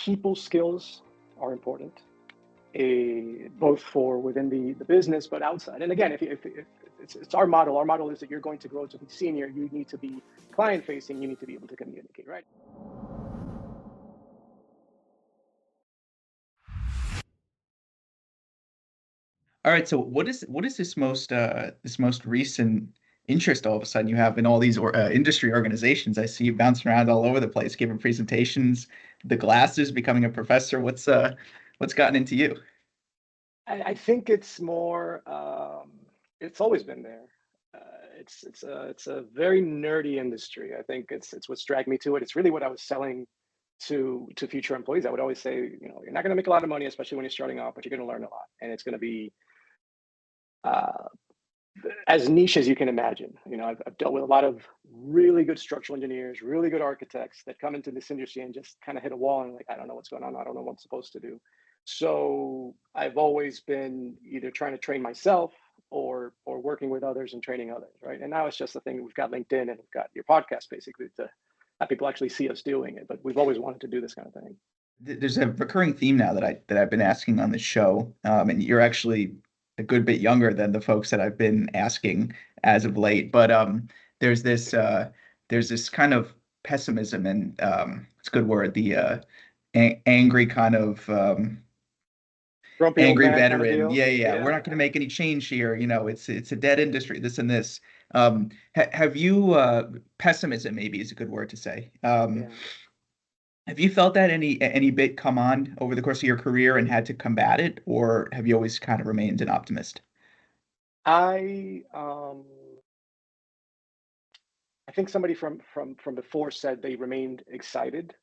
people skills are important, both for within the business, but outside. And again, if it's our model. Our model is that you're going to grow to be senior. You need to be client facing. You need to be able to communicate, right? All right, so what is this most recent interest all of a sudden you have in all these industry organizations? I see you bouncing around all over the place, giving presentations, the glasses, becoming a professor. What's gotten into you? I think it's more. It's always been there. It's a very nerdy industry. I think it's what's dragged me to it. It's really what I was selling to future employees. I would always say, you're not going to make a lot of money, especially when you're starting off, but you're going to learn a lot, and it's going to be uh, as niche as you can imagine. I've dealt with a lot of really good structural engineers, really good architects that come into this industry and just kind of hit a wall and like, I don't know what's going on. I don't know what I'm supposed to do. So I've always been either trying to train myself or working with others and training others, right? And now it's just the thing. We've got LinkedIn and we've got your podcast basically to have people actually see us doing it. But we've always wanted to do this kind of thing. There's a recurring theme now that I've been asking on the show, and you're actually a good bit younger than the folks that I've been asking as of late. But there's this uh, there's this kind of pessimism and it's a good word, the angry kind of Grumpy old angry man kind of veteran. deal. Yeah, yeah, yeah. We're Yeah. not going to make any change here. It's a dead industry. This and this. Have you pessimism maybe is a good word to say. Yeah. Have you felt that any bit come on over the course of your career and had to combat it, or have you always kind of remained an optimist? I think somebody from before said they remained excited.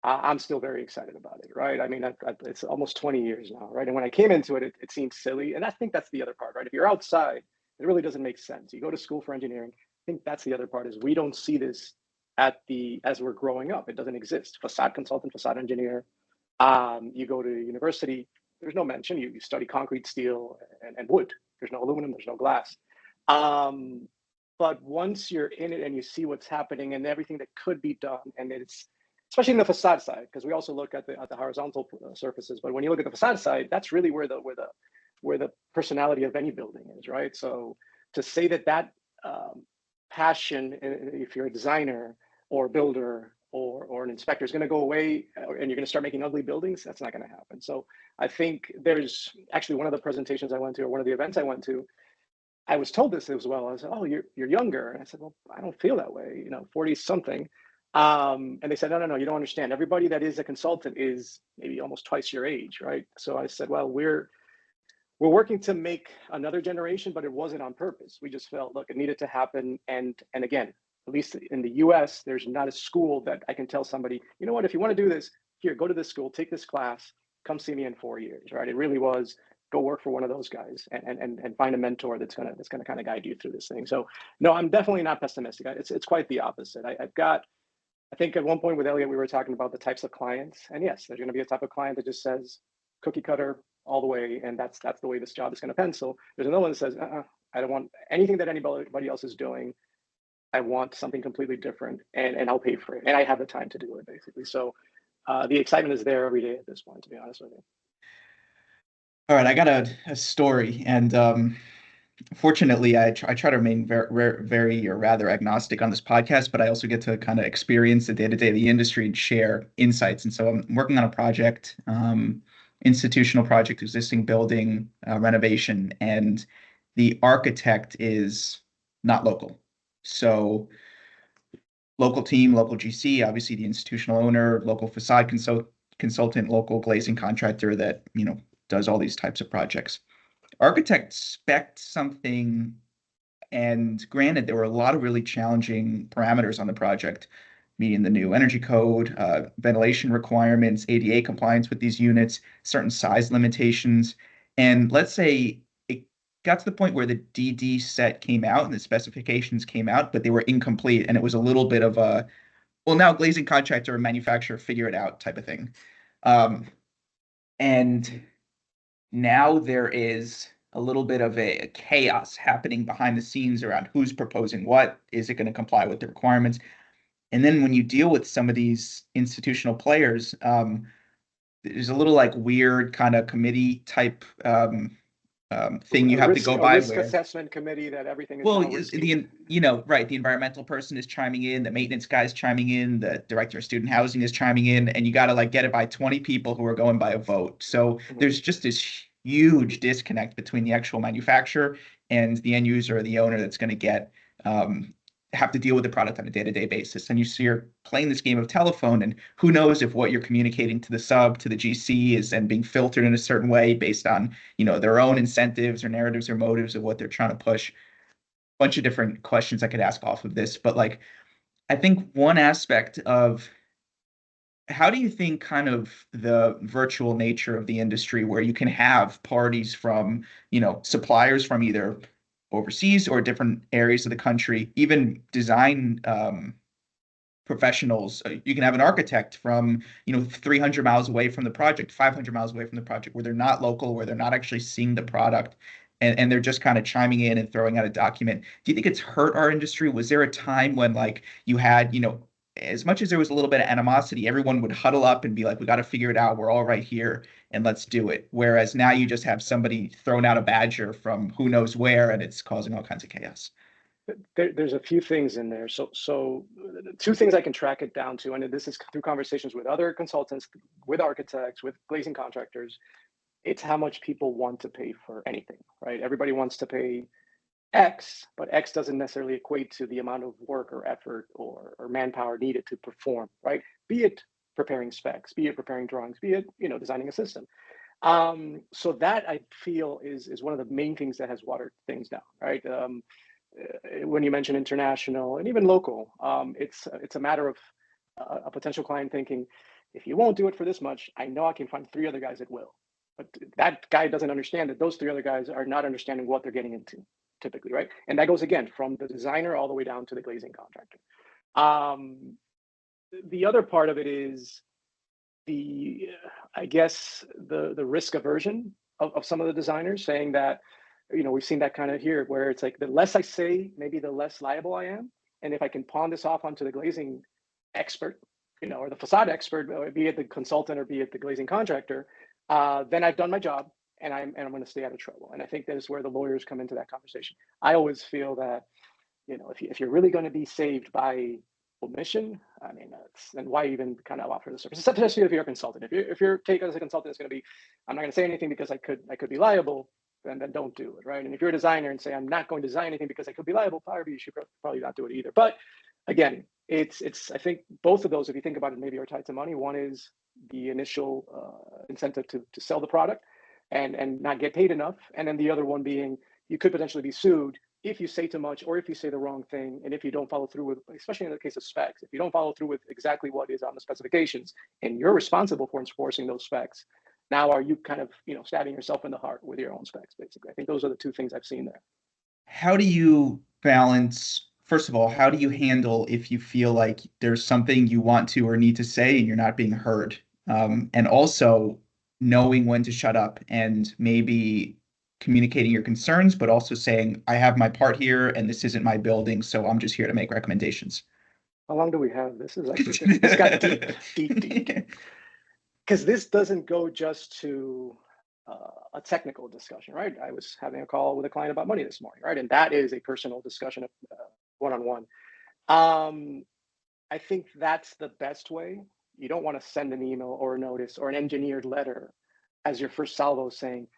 I'm still very excited about it, right? I mean, it's almost 20 years now, right? And when I came into it, it seemed silly. And I think that's the other part, right? If you're outside, it really doesn't make sense. You go to school for engineering. I think that's the other part is we don't see this as we're growing up. It doesn't exist. Facade consultant, facade engineer. You go to university, there's no mention. You study concrete, steel, and wood. There's no aluminum, there's no glass. Um, but once you're in it and you see what's happening and everything that could be done, and it's especially in the facade side, because we also look at the horizontal surfaces. But when you look at the facade side, that's really where the personality of any building is, right? So to say that um, passion, if you're a designer or a builder or an inspector, is going to go away and you're going to start making ugly buildings, that's not going to happen. So I think there's actually one of the presentations I went to or one of the events I went to, I was told this as well. I said, "Oh, you're younger," and I said, "Well, I don't feel that way. 40 something." And they said, "No, no, no, you don't understand. Everybody that is a consultant is maybe almost twice your age, right?" So I said, "Well, we're working to make another generation, but it wasn't on purpose. We just felt, look, it needed to happen. And again, at least in the U.S., there's not a school that I can tell somebody, you know what, if you want to do this, here, go to this school, take this class, come see me in 4 years, right? It really was go work for one of those guys and find a mentor that's gonna kind of guide you through this thing. So no, I'm definitely not pessimistic. It's quite the opposite. I think at one point with Elliot, we were talking about the types of clients, and yes, there's going to be a type of client that just says cookie cutter all the way, and that's the way this job is going to pencil. There's another one that says, I don't want anything that anybody else is doing. I want something completely different, and I'll pay for it, and I have the time to do it, basically. So the excitement is there every day at this point, to be honest with you. All right, I got a story, and fortunately, I try to remain very or rather agnostic on this podcast, but I also get to kind of experience the day-to-day of the industry and share insights. And so I'm working on a project, institutional project, existing building renovation, and the architect is not local. So local team, local GC, obviously the institutional owner, local facade consultant, local glazing contractor that, does all these types of projects. Architects spec something, and granted, there were a lot of really challenging parameters on the project, meeting the new energy code, ventilation requirements, ADA compliance with these units, certain size limitations. And let's say it got to the point where the DD set came out and the specifications came out, but they were incomplete. And it was a little bit of a, well, now glazing contractor and manufacturer figure it out type of thing. Um, and now there is a little bit of a chaos happening behind the scenes around who's proposing what. Is it going to comply with the requirements? And then when you deal with some of these institutional players, there's a little like weird kind of committee type thing you have to go A by risk where, assessment committee that everything is well, now risky. right, the environmental person is chiming in, the maintenance guy is chiming in, the director of student housing is chiming in, and you got to like get it by 20 people who are going by a vote. So Mhm. there's just this huge disconnect between the actual manufacturer and the end user or the owner that's going to get um, have to deal with the product on a day-to-day basis. And you're playing this game of telephone, and who knows if what you're communicating to the sub, to the GC is and being filtered in a certain way based on, their own incentives or narratives or motives of what they're trying to push. Bunch of different questions I could ask off of this, but like I think one aspect of how do you think kind of the virtual nature of the industry where you can have parties from, suppliers from either overseas or different areas of the country, even design professionals. You can have an architect from 300 miles away from the project, 500 miles away from the project, where they're not local, where they're not actually seeing the product, and they're just kind of chiming in and throwing out a document. Do you think it's hurt our industry? Was there a time when like you had, as much as there was a little bit of animosity, everyone would huddle up and be like, we got to figure it out, we're all right here and let's do it, whereas now you just have somebody throwing out a badger from who knows where and it's causing all kinds of chaos? There's a few things in there. So two things I can track it down to, and this is through conversations with other consultants, with architects, with glazing contractors. It's how much people want to pay for anything, right? Everybody wants to pay X, but X doesn't necessarily equate to the amount of work or effort or manpower needed to perform, right? Be it preparing specs, be it preparing drawings, be it designing a system. So that I feel is one of the main things that has watered things down, right? When you mention international and even local, it's a matter of a potential client thinking, if you won't do it for this much, I know I can find three other guys that will. But that guy doesn't understand that those three other guys are not understanding what they're getting into, typically, right? And that goes again from the designer all the way down to the glazing contractor. Um, the other part of it is the I guess the risk aversion of some of the designers saying that, we've seen that kind of here where it's like the less I say, maybe the less liable I am. And if I can pawn this off onto the glazing expert, or the facade expert, be it the consultant or be it the glazing contractor, then I've done my job and I'm going to stay out of trouble. And I think that is where the lawyers come into that conversation. I always feel that, if you're really going to be saved by omission, I mean, then why even kind of offer the service, especially if you're a consultant. If your take as a consultant is going to be, I'm not going to say anything because I could be liable, then don't do it, right? And if you're a designer and say I'm not going to design anything because I could be liable, probably you should probably not do it either. But again, it's I think both of those, if you think about it, maybe are tied to money. One is the initial incentive to sell the product and not get paid enough, and then the other one being you could potentially be sued if you say too much or if you say the wrong thing, and if you don't follow through with, especially in the case of specs, if you don't follow through with exactly what is on the specifications and you're responsible for enforcing those specs, now are you kind of stabbing yourself in the heart with your own specs? Basically, I think those are the two things I've seen there. How do you balance, first of all, how do you handle if you feel like there's something you want to or need to say and you're not being heard? And also knowing when to shut up and maybe communicating your concerns, but also saying, I have my part here and this isn't my building, so I'm just here to make recommendations. How long do we have? This is actually this got deep, deep, deep. Because this doesn't go just to a technical discussion, right? I was having a call with a client about money this morning, right? And that is a personal discussion of one-on-one. Um, I think that's the best way. You don't want to send an email or a notice or an engineered letter as your first salvo saying,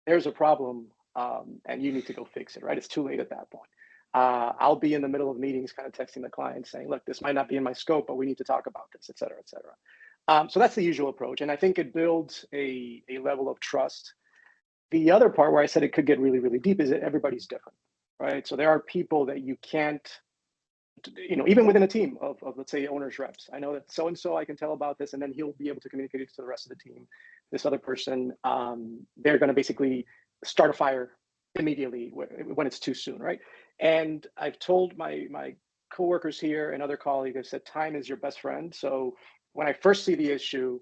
there's a problem and you need to go fix it, right? It's too late at that point. I'll be in the middle of meetings kind of texting the client saying, look, this might not be in my scope, but we need to talk about this, et cetera, et cetera. So that's the usual approach. And I think it builds a level of trust. The other part where I said it could get really, really deep is that everybody's different, right? So there are people that you can't, even within a team of let's say owners reps, I know that so and so I can tell about this, and then he'll be able to communicate it to the rest of the team. This other person, they're going to basically start a fire immediately when it's too soon, right? And I've told my coworkers here and other colleagues, I've said time is your best friend. So when I first see the issue,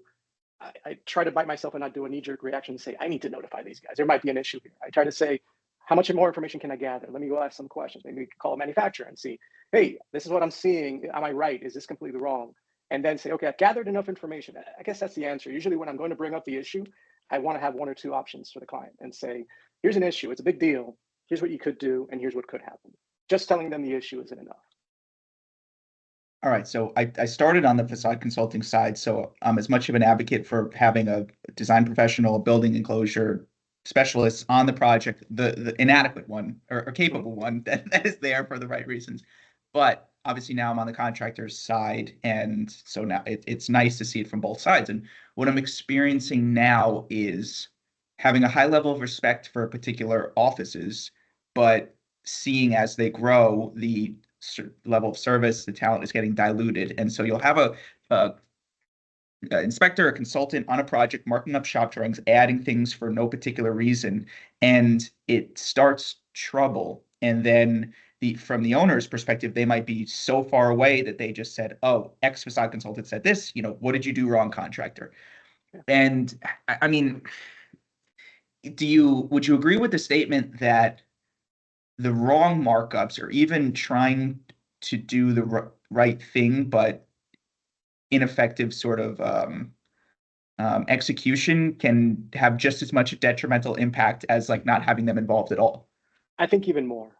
I try to bite myself and not do a knee-jerk reaction and say, I need to notify these guys. There might be an issue here. I try to say, how much more information can I gather? Let me go ask some questions. Maybe we can call a manufacturer and see, hey, this is what I'm seeing. Am I right? Is this completely wrong? and then say, okay, I've gathered enough information. I guess that's the answer. Usually when I'm going to bring up the issue, I want to have one or two options for the client and say, here's an issue, it's a big deal, here's what you could do, and here's what could happen. Just telling them the issue isn't enough. All right, so I started on the facade consulting side, so I'm as much of an advocate for having a design professional, a building enclosure specialist on the project, the inadequate one or capable one that is there for the right reasons. But obviously now I'm on the contractor's side, and so now it's nice to see it from both sides. And what I'm experiencing now is having a high level of respect for particular offices, but seeing as they grow, the level of service, the talent is getting diluted. And so you'll have a inspector, a consultant on a project, marking up shop drawings, adding things for no particular reason, and it starts trouble. And then from the owner's perspective, they might be so far away that they just said, "Oh, X facade consultant said this. What did you do wrong, contractor?" And I mean, would you agree with the statement that the wrong markups or even trying to do the right thing, but ineffective sort of execution can have just as much detrimental impact as like not having them involved at all? I think even more,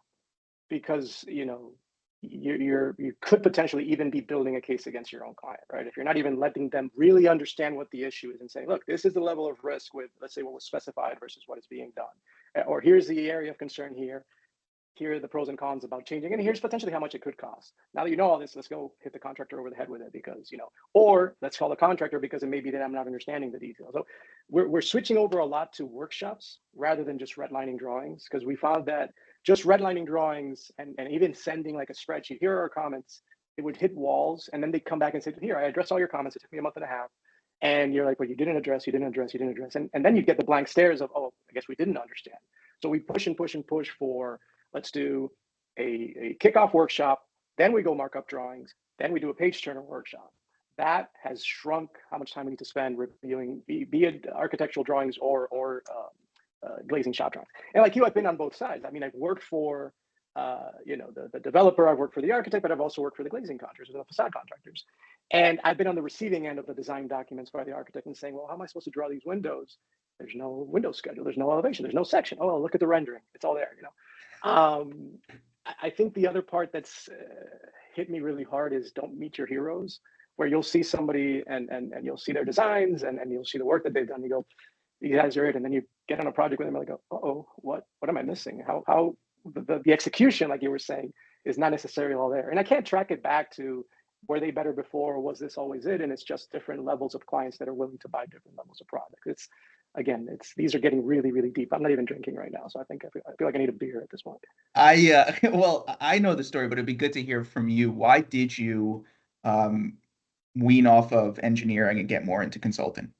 because you could potentially even be building a case against your own client, right? If you're not even letting them really understand what the issue is and saying, look, this is the level of risk with, let's say, what was specified versus what is being done, or here's the area of concern here. Here are the pros and cons about changing, and here's potentially how much it could cost. Now that you know all this, let's go hit the contractor over the head with it, because or let's call the contractor because it may be that I'm not understanding the details. So we're switching over a lot to workshops rather than just redlining drawings, because we found that just redlining drawings and even sending like a spreadsheet, here are our comments, it would hit walls, and then they come back and say, here, I addressed all your comments, it took me a month and a half. And you're like, well, you didn't address. And then you get the blank stares of, oh, I guess we didn't understand. So we push and push and push for, let's do a kickoff workshop, then we go mark up drawings, then we do a page turner workshop. That has shrunk how much time we need to spend reviewing, be it architectural drawings or glazing shop drawings. And like you, I've been on both sides. I mean, I've worked for the developer, I've worked for the architect, but I've also worked for the glazing contractors and the facade contractors. And I've been on the receiving end of the design documents by the architect and saying, well, how am I supposed to draw these windows? There's no window schedule, there's no elevation, there's no section. Oh, look at the rendering, it's all there. I think the other part that's hit me really hard is don't meet your heroes, where you'll see somebody and you'll see their designs and you'll see the work that they've done. You go, you guys are it, and then you get on a project with them and go, oh, what am I missing? How the execution, like you were saying, is not necessarily all there. And I can't track it back to were they better before, or was this always it? And it's just different levels of clients that are willing to buy different levels of products. These are getting really, really deep. I'm not even drinking right now, so I feel like I need a beer at this point. Well, I know the story, but it'd be good to hear from you. Why did you wean off of engineering and get more into consulting?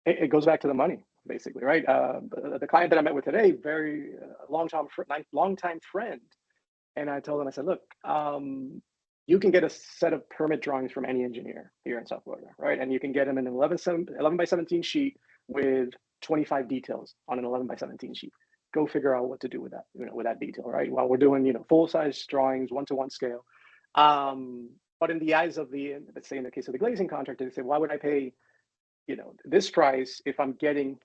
It goes back to the money, basically, right? The client that I met with today, very long time friend, and I told him, I said, look, you can get a set of permit drawings from any engineer here in South Florida, right? And you can get them in an 11 by 17 sheet with 25 details on an 11 by 17 sheet. Go figure out what to do with that, with that detail, right? While we're doing, full size drawings, 1-to-1 scale. But in the eyes of let's say in the case of the glazing contractor, they say, why would I pay, this price if I'm getting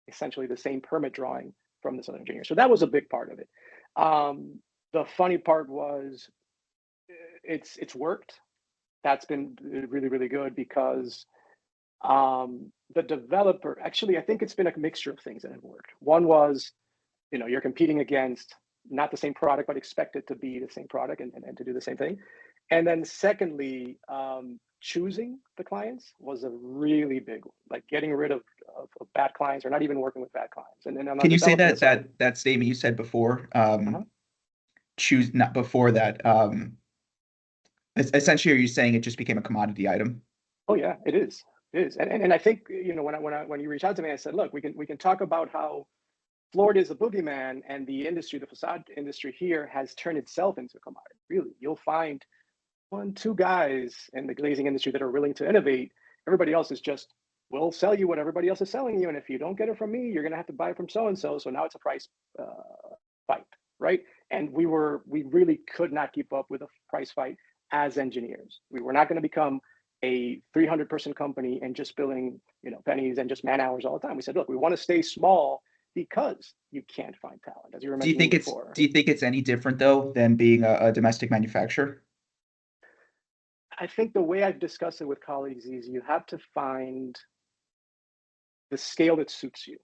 essentially the same permit drawing from this other engineer? So that was a big part of it. The funny part was it's worked. That's been really, really good, because the developer, actually, I think it's been a mixture of things that have worked. One was, you're competing against not the same product, but expect it to be the same product and to do the same thing. And then secondly, choosing the clients was a really big one, like getting rid of bad clients or not even working with bad clients. And then can you say that statement you said before? Choose not before that. Essentially, are you saying it just became a commodity item? Oh yeah, it is. It is. And I think, when you reached out to me, I said, look, we can talk about how Florida is a boogeyman, and the industry, the facade industry here, has turned itself into a commodity. Really, you'll find 1-2 guys in the glazing industry that are willing to innovate. Everybody else is just, we'll sell you what everybody else is selling you, and if you don't get it from me, you're going to have to buy it from so and so. So now it's a price fight, right? And we really could not keep up with a price fight as engineers. We were not going to become a 300-person company and just billing, pennies and just man hours all the time. We said, look, we want to stay small because you can't find talent, as you were Do you mentioning think before. it's any different though than being a domestic manufacturer? I think the way I've discussed it with colleagues is you have to find the scale that suits you,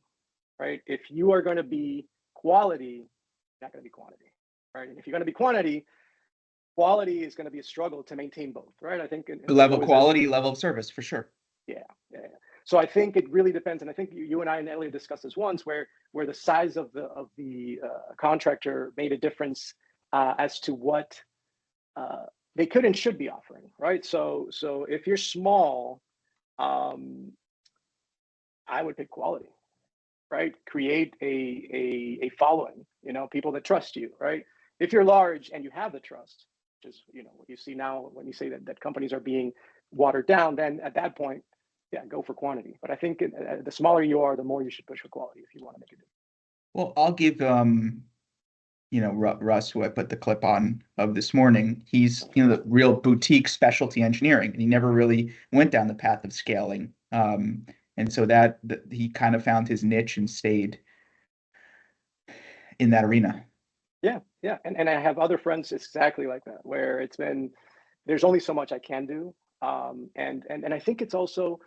right? If you are going to be quality, you're not going to be quantity, right? And if you're going to be quality is going to be a struggle to maintain both, right? I think there's Level always quality, level of service, for sure. yeah, yeah, yeah. So I think it really depends, and I think you and I and Elliot discussed this once, where the size of the contractor made a difference as to what they could and should be offering, right? So if you're small, um, I would pick quality, right? Create a following, people that trust you, right? If you're large and you have the trust, which is what you see now when you say that companies are being watered down, then at that point, yeah, go for quantity. But I think the smaller you are, the more you should push for quality if you want to make a difference. Well, I'll give Russ, who I put the clip on of this morning, he's, the real boutique specialty engineering, and he never really went down the path of scaling. And so that he kind of found his niche and stayed in that arena. Yeah, yeah. And I have other friends exactly like that, where there's only so much I can do. And I think it's also,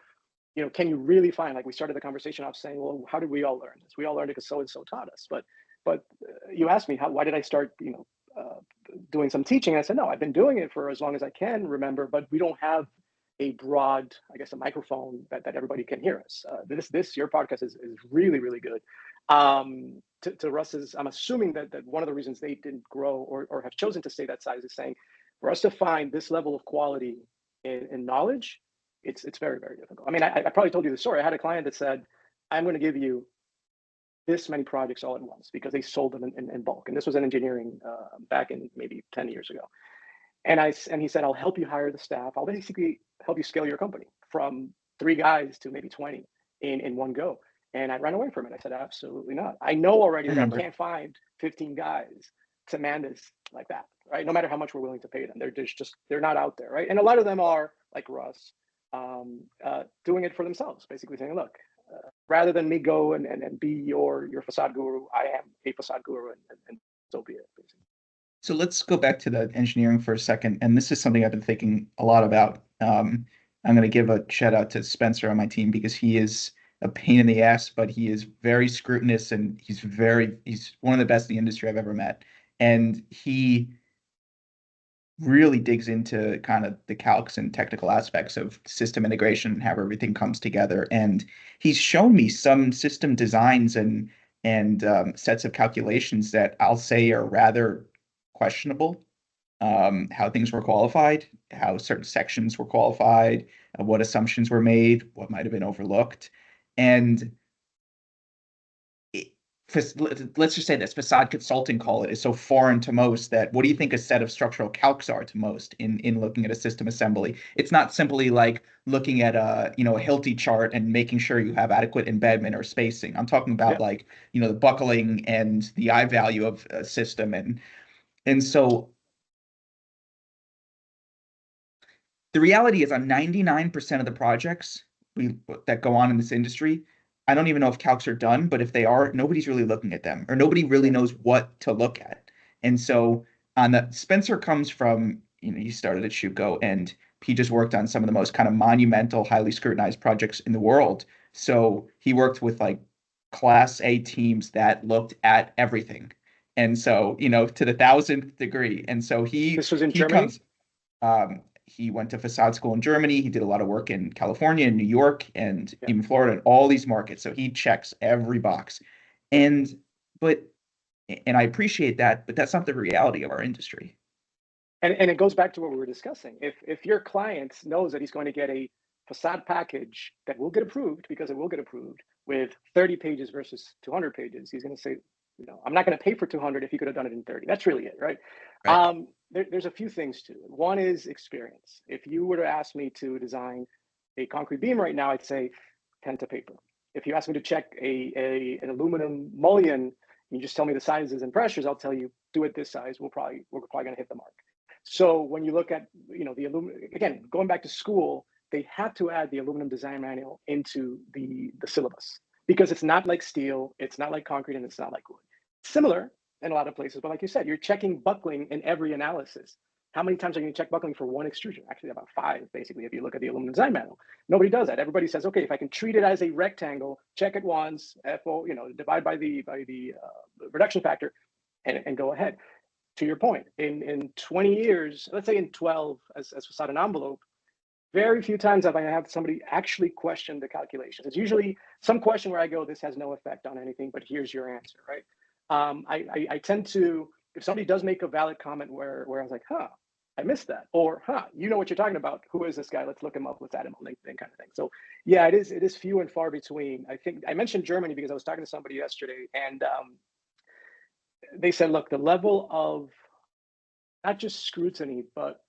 can you really find, like we started the conversation off saying, well, how did we all learn this? We all learned it because so-and-so taught us. But you asked me, why did I start, doing some teaching? And I said, no, I've been doing it for as long as I can remember, but we don't have a broad, I guess, a microphone that everybody can hear us. Your podcast is really, really good. To Russ's, I'm assuming that one of the reasons they didn't grow or have chosen to stay that size is saying, for us to find this level of quality in knowledge, it's very, very difficult. I mean, I probably told you the story. I had a client that said, I'm going to give you this many projects all at once because they sold them in bulk. And this was in engineering back in maybe 10 years ago. And he said, I'll help you hire the staff. I'll basically help you scale your company from 3 guys to maybe 20 in one go. And I ran away from it. I said, absolutely not. I know already I that I remember. can't find 15 guys to man this like that, right? No matter how much we're willing to pay them. They're not out there, right? And a lot of them are like Russ, doing it for themselves, basically saying, look, rather than me go and be your facade guru, I am a facade guru, and so be it, basically. So let's go back to the engineering for a second. And this is something I've been thinking a lot about. I'm going to give a shout out to Spencer on my team because he is a pain in the ass, but he is very scrutinous and he's one of the best in the industry I've ever met. And he really digs into kind of the calcs and technical aspects of system integration and how everything comes together. And he's shown me some system designs and sets of calculations that I'll say are rather questionable. How things were qualified, how certain sections were qualified, what assumptions were made, what might have been overlooked. And let's just say this, facade consulting call it, is so foreign to most that what do you think a set of structural calcs are to most in looking at a system assembly? It's not simply like looking at a Hilti chart and making sure you have adequate embedment or spacing. I'm talking about Yeah. like the buckling and the I value of a system, and so the reality is on 99% of the projects that go on in this industry, I don't even know if calcs are done, but if they are, nobody's really looking at them or nobody really knows what to look at. And so Spencer comes from, he started at Schuko and he just worked on some of the most kind of monumental, highly scrutinized projects in the world. So he worked with like class A teams that looked at everything. And so, to the 1000th degree. And so This was in he Germany? comes, he went to facade school in Germany. He did a lot of work in California and New York and Yeah. even Florida and all these markets. So he checks every box. Yeah. And but and I appreciate that, but that's not the reality of our industry. And it goes back to what we were discussing. If your client knows that he's going to get a facade package that will get approved, because it will get approved, with 30 pages versus 200 pages, he's going to say, I'm not going to pay for 200 if you could have done it in 30. That's really it, right? Right. There's a few things to it. One is experience. If you were to ask me to design a concrete beam right now, I'd say pen to paper. If you ask me to check an aluminum mullion, you just tell me the sizes and pressures, I'll tell you, do it this size. We're probably going to hit the mark. So when you look at, the aluminum, again, going back to school, they had to add the aluminum design manual into the syllabus because it's not like steel, it's not like concrete, and it's not like wood. Similar in a lot of places, but like you said, you're checking buckling in every analysis. How many times are you going to check buckling for one extrusion? Actually, about 5, basically, if you look at the aluminum design manual. Nobody does that. Everybody says, okay, if I can treat it as a rectangle, check it once, FO, divide by the reduction factor, and go ahead. To your point, in 20 years, let's say in 12 as Façade Envelope, very few times have I had somebody actually question the calculations. It's usually some question where I go, this has no effect on anything, but here's your answer, right? I tend to, if somebody does make a valid comment where I was like, I missed that, or you know what you're talking about. Who is this guy? Let's look him up. Let's add him on LinkedIn, kind of thing. So yeah, it is few and far between. I think I mentioned Germany because I was talking to somebody yesterday, and they said, look, the level of not just scrutiny, but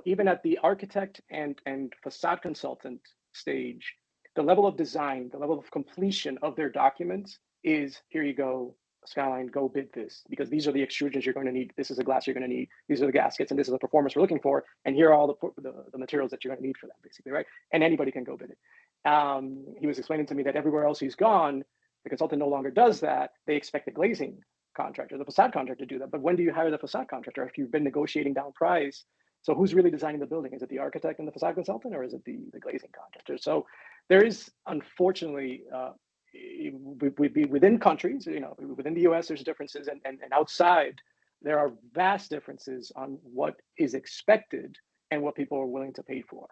even at the architect and facade consultant stage, the level of design, the level of completion of their documents is, here you go, Skyline, go bid this, because these are the extrusions you're going to need. This is the glass you're going to need. These are the gaskets, and this is the performance we're looking for. And here are all the materials that you're going to need for that, basically, right? And anybody can go bid it. He was explaining to me that everywhere else he's gone, the consultant no longer does that. They expect the glazing contractor, the facade contractor to do that. But when do you hire the facade contractor? If you've been negotiating down price, so who's really designing the building? Is it the architect and the facade consultant, or is it the glazing contractor? So there is, unfortunately, within countries, within the US, there's differences, and outside, there are vast differences on what is expected and what people are willing to pay for.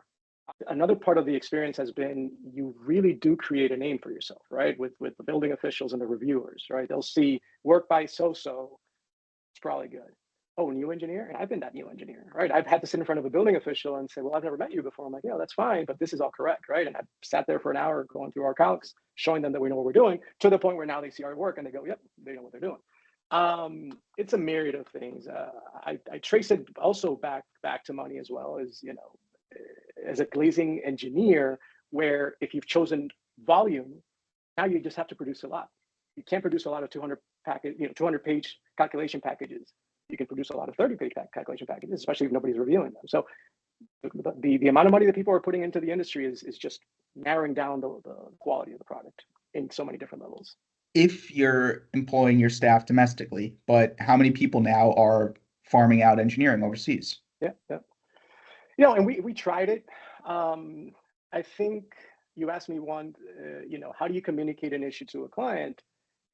Another part of the experience has been you really do create a name for yourself, right? With the building officials and the reviewers, right? They'll see work by so-so, it's probably good. Oh, new engineer? And I've been that new engineer, right? I've had to sit in front of a building official and say, well, I've never met you before. I'm like, yeah, that's fine, but this is all correct, right? And I've sat there for an hour going through our calcs, showing them that we know what we're doing, to the point where now they see our work and they go, yep, they know what they're doing. It's a myriad of things. I trace it also back to money as well, as a glazing engineer, where if you've chosen volume, now you just have to produce a lot. You can't produce a lot of 200-page calculation packages. You can produce a lot of 30-page calculation packages, especially if nobody's reviewing them. So the amount of money that people are putting into the industry is just narrowing down the quality of the product in so many different levels. If you're employing your staff domestically, but how many people now are farming out engineering overseas? Yeah. And we tried it. I think you asked me one, how do you communicate an issue to a client?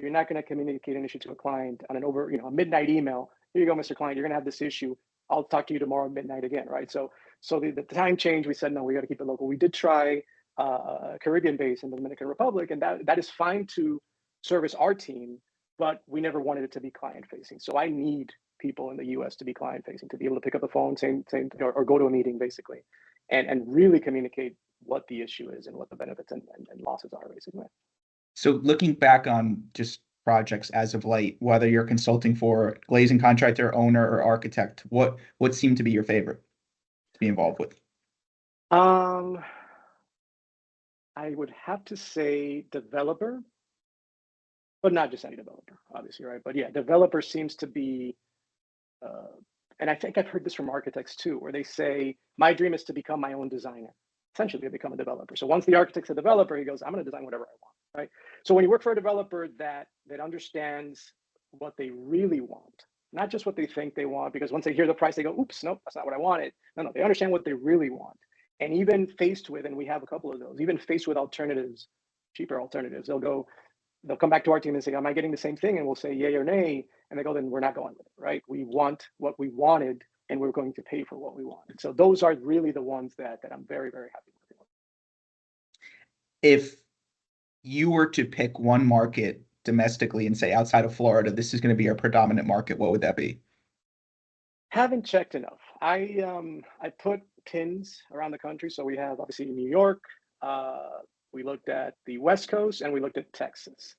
You're not going to communicate an issue to a client on a midnight email. Here you go, Mr. Client, you're going to have this issue. I'll talk to you tomorrow at midnight again, right? So the time change, we said, no, we got to keep it local. We did try Caribbean base in the Dominican Republic, and that is fine to service our team, but we never wanted it to be client facing. So I need people in the US to be client facing, to be able to pick up the phone, or go to a meeting, basically, and really communicate what the issue is and what the benefits and losses are, basically. So looking back on just projects as of late, whether you're consulting for glazing contractor, owner, or architect, what seemed to be your favorite to be involved with? I would have to say developer, but not just any developer, obviously, right? But yeah, developer seems to be, and I think I've heard this from architects too, where they say, my dream is to become my own designer. Essentially, to become a developer. So once the architect's a developer, he goes, I'm going to design whatever I want, right? So when you work for a developer that understands what they really want, not just what they think they want, because once they hear the price, they go, oops, nope, that's not what I wanted. No, they understand what they really want. And even faced with, and we have a couple of those, even faced with alternatives, cheaper alternatives, they'll come back to our team and say, am I getting the same thing? And we'll say yay or nay. And they go, then we're not going with it, right? We want what we wanted, and we're going to pay for what we wanted. So those are really the ones that I'm very, very happy working with. If you were to pick one market domestically and say outside of Florida, this is going to be our predominant market, what would that be? Haven't checked enough. I put pins around the country. So we have obviously New York, we looked at the West Coast, and we looked at Texas.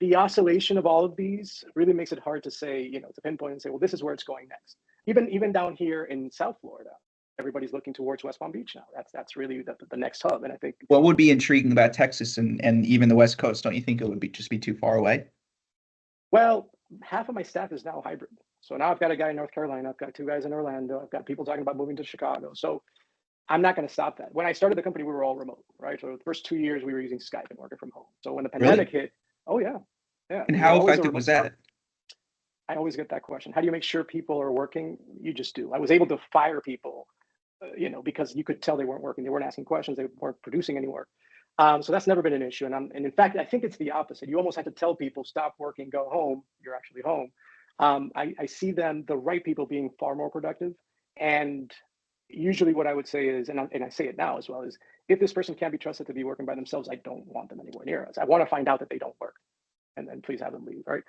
The oscillation of all of these really makes it hard to say, to pinpoint and say, well, this is where it's going next. Even down here in South Florida, everybody's looking towards West Palm Beach now. That's really the next hub. And I think what would be intriguing about Texas and even the West Coast, don't you think it would just be too far away? Well, half of my staff is now hybrid. So now I've got a guy in North Carolina, I've got 2 guys in Orlando, I've got people talking about moving to Chicago. So I'm not going to stop that. When I started the company, we were all remote, right? So the first 2 years we were using Skype and working from home. So when the Really? pandemic hit, oh yeah, yeah, And we were how always a effective remote. was that? I always get that question. How do you make sure people are working? You just do. I was able to fire people, because you could tell they weren't working. They weren't asking questions. They weren't producing any work. So that's never been an issue. And in fact, I think it's the opposite. You almost have to tell people, stop working, go home. You're actually home. I see the right people being far more productive. And usually what I would say is, and I say it now as well, is if this person can't be trusted to be working by themselves, I don't want them anywhere near us. I want to find out that they don't work, and then please have them leave, right?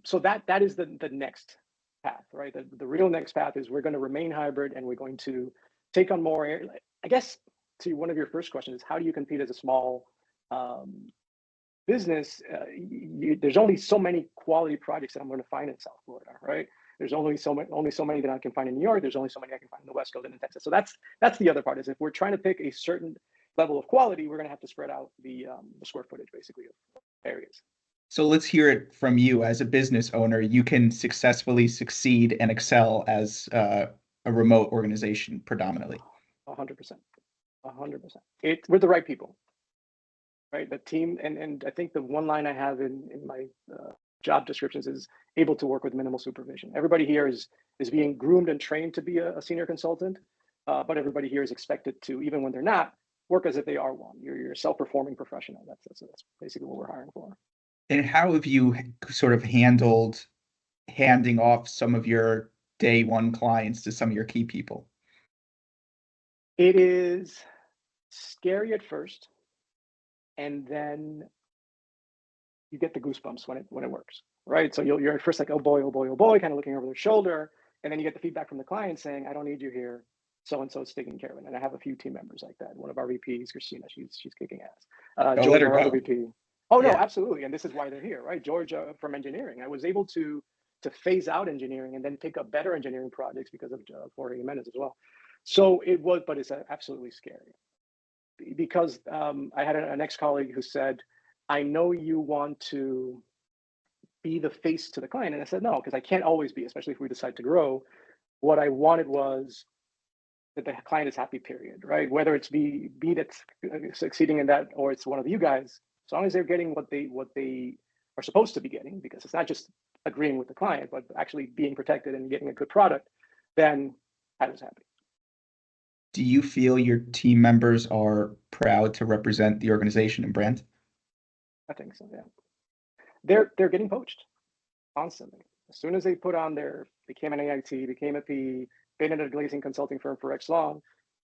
So that is the next path, right? The real next path is we're going to remain hybrid, and we're going to take on more. I guess to one of your first questions is how do you compete as a small um, business? There's only so many quality projects that I'm going to find in South Florida, right? There's only so many that I can find in New York. There's only so many I can find in the West Coast and in Texas. So that's the other part, is if we're trying to pick a certain level of quality, we're going to have to spread out the square footage basically of areas. So let's hear it from you as a business owner. You can successfully succeed and excel as a remote organization predominantly. 100%. 100%. We're the right people, right? The team, and I think the one line I have in my job descriptions is able to work with minimal supervision. Everybody here is being groomed and trained to be a senior consultant, but everybody here is expected to, even when they're not, work as if they are one. You're a self-performing professional. That's basically what we're hiring for. And how have you sort of handled handing off some of your day one clients to some of your key people? It is scary at first, and then you get the goosebumps when it works, right? So you're at first like, oh boy, kind of looking over their shoulder, and then you get the feedback from the client saying, I don't need you here. So and so is taking care of it. And I have a few team members like that. One of our VPs, Christina, she's kicking ass. Don't let George, her our other go. VP. Oh no, Yeah. absolutely. And this is why they're here, right? George from engineering. I was able to phase out engineering and then pick up better engineering projects because of Jorge Jimenez as well. So but it's absolutely scary because I had an ex-colleague who said, I know you want to be the face to the client. And I said, no, because I can't always be, especially if we decide to grow. What I wanted was that the client is happy, period, right? Whether it's be that's succeeding in that, or it's one of you guys, as long as they're getting what they are supposed to be getting, because it's not just agreeing with the client, but actually being protected and getting a good product, then I was happy. Do you feel your team members are proud to represent the organization and brand? I think so, yeah. They're getting poached constantly. As soon as they put on became an AIT, became a PE, been in a glazing consulting firm for X long,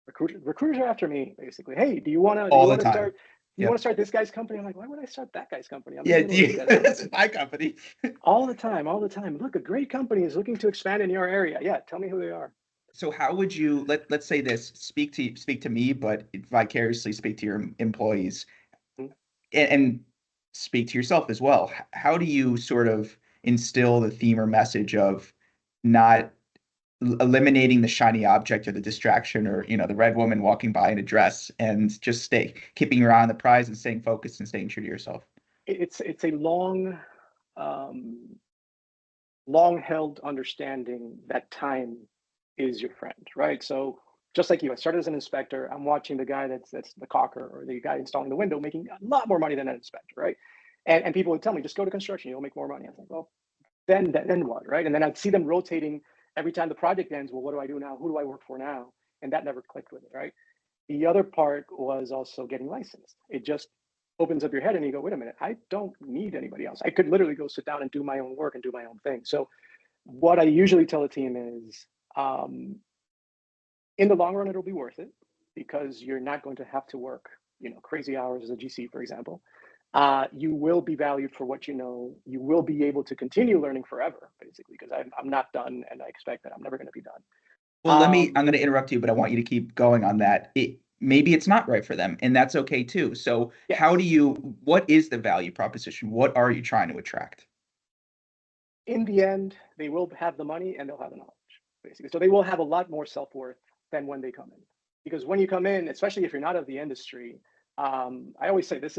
recruiters are after me basically. Hey, do you want All the to time. start? Do you Yeah. want to start this guy's company? I'm like, why would I start that guy's company? I'm in Yeah, the middle of this guy's that's company. my company. All the time, all the time. Look, a great company is looking to expand in your area. Yeah, tell me who they are. So how would you let's say this, speak to me, but vicariously speak to your employees Mhm. and speak to yourself as well. How do you sort of instill the theme or message of not eliminating the shiny object or the distraction or the red woman walking by in a dress and just keeping your eye on the prize and staying focused and staying true to yourself? It's a um, long held understanding that time is your friend, right? So just like you, I started as an inspector. I'm watching the guy that's the caulker or the guy installing the window making a lot more money than an inspector, right? And people would tell me, just go to construction, you'll make more money. I was like, well, then what, right? And then I'd see them rotating every time the project ends. Well, what do I do now? Who do I work for now? And that never clicked with it, right? The other part was also getting licensed. It just opens up your head and you go, wait a minute, I don't need anybody else. I could literally go sit down and do my own work and do my own thing. So what I usually tell a team is, in the long run, it'll be worth it because you're not going to have to work, crazy hours as a GC, for example. You will be valued for what you know. You will be able to continue learning forever, basically, because I'm not done, and I expect that I'm never going to be done. Well, I'm going to interrupt you, but I want you to keep going on that. Maybe it's not right for them, and that's okay too. So Yes. what is the value proposition? What are you trying to attract? In the end, they will have the money and they'll have the knowledge, basically. So they will have a lot more self-worth than when they come in. Because when you come in, especially if you're not of the industry, I always say this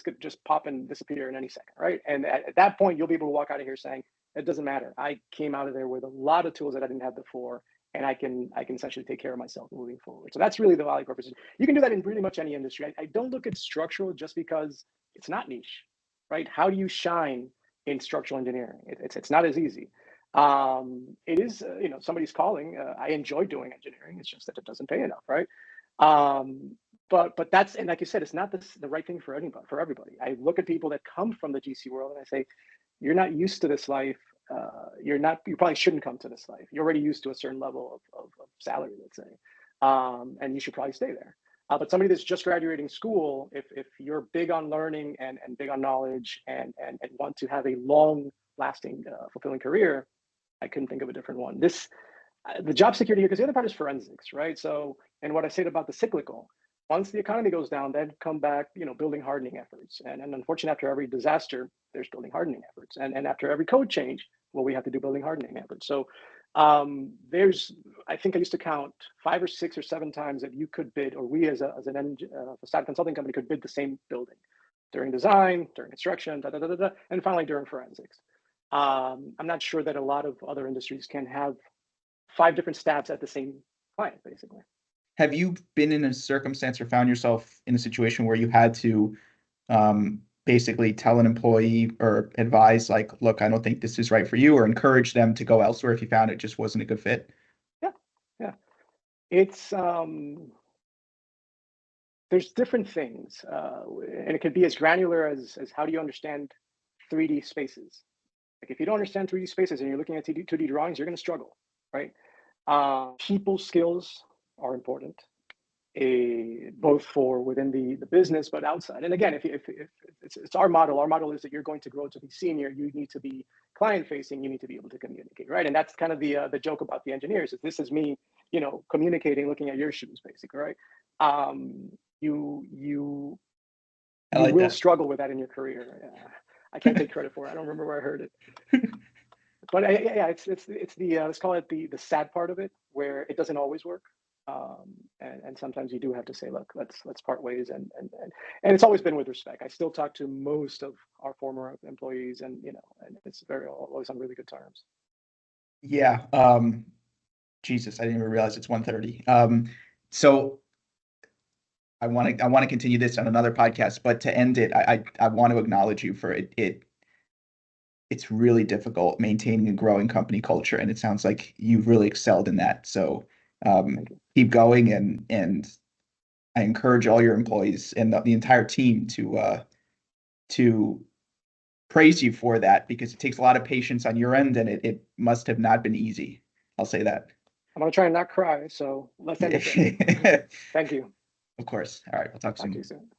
could just pop and disappear in any second, right? And at that point, you'll be able to walk out of here saying, it doesn't matter. I came out of there with a lot of tools that I didn't have before, and I can essentially take care of myself moving forward. So that's really the value proposition. You can do that in pretty much any industry. I don't look at structural just because it's not niche, right? How do you shine in structural engineering? It's not as easy. It is, somebody's calling. I enjoy doing engineering. It's just that it doesn't pay enough, right? Um, but that's, and like you said, it's not the right thing for anybody, for everybody. I look at people that come from the GC world and I say, you're not used to this life. You probably shouldn't come to this life. You're already used to a certain level of salary, let's say, and you should probably stay there. But somebody that's just graduating school, if you're big on learning and big on knowledge and want to have a long lasting, fulfilling career, I couldn't think of a different one. The job security here, because the other part is forensics, right? So, and what I said about the cyclical, once the economy goes down, then come back, building hardening efforts. And unfortunately, after every disaster, there's building hardening efforts. And after every code change, well, we have to do building hardening efforts. So I think I used to count 5 or 6 or 7 times that you could bid, or we as an facade consulting company could bid the same building during design, during construction, and finally during forensics. I'm not sure that a lot of other industries can have 5 different stats at the same client, basically. Have you been in a circumstance or found yourself in a situation where you had to basically tell an employee or advise, like, look, I don't think this is right for you, or encourage them to go elsewhere if you found it just wasn't a good fit? Yeah. It's there's different things, and it could be as granular as how do you understand 3D spaces. Like if you don't understand 3D spaces and you're looking at 2D drawings, you're going to struggle, right? People skills are important, both for within the business, but outside. And again, if it's our model is that you're going to grow to be senior, you need to be client facing, you need to be able to communicate, right? And that's kind of the joke about the engineers, is this is me, communicating, looking at your shoes, basically, right? You I like will that. struggle with that in your career. I can't take credit for it. I don't remember where I heard it. But yeah, it's the let's call it the sad part of it, where it doesn't always work, and sometimes you do have to say, look, let's part ways, and it's always been with respect. I still talk to most of our former employees, and and it's always on really good terms. Yeah. Jesus, I didn't even realize it's 1:30. So I want to continue this on another podcast, but to end it, I want to acknowledge you for it. It's really difficult maintaining a growing company culture, and it sounds like you've really excelled in that. So keep going, and I encourage all your employees and the entire team to praise you for that, because it takes a lot of patience on your end, and it must have not been easy. I'll say that. I'm gonna try and not cry, so let's end it there. Thank you. Of course. All right, we'll talk Talk to soon. you soon.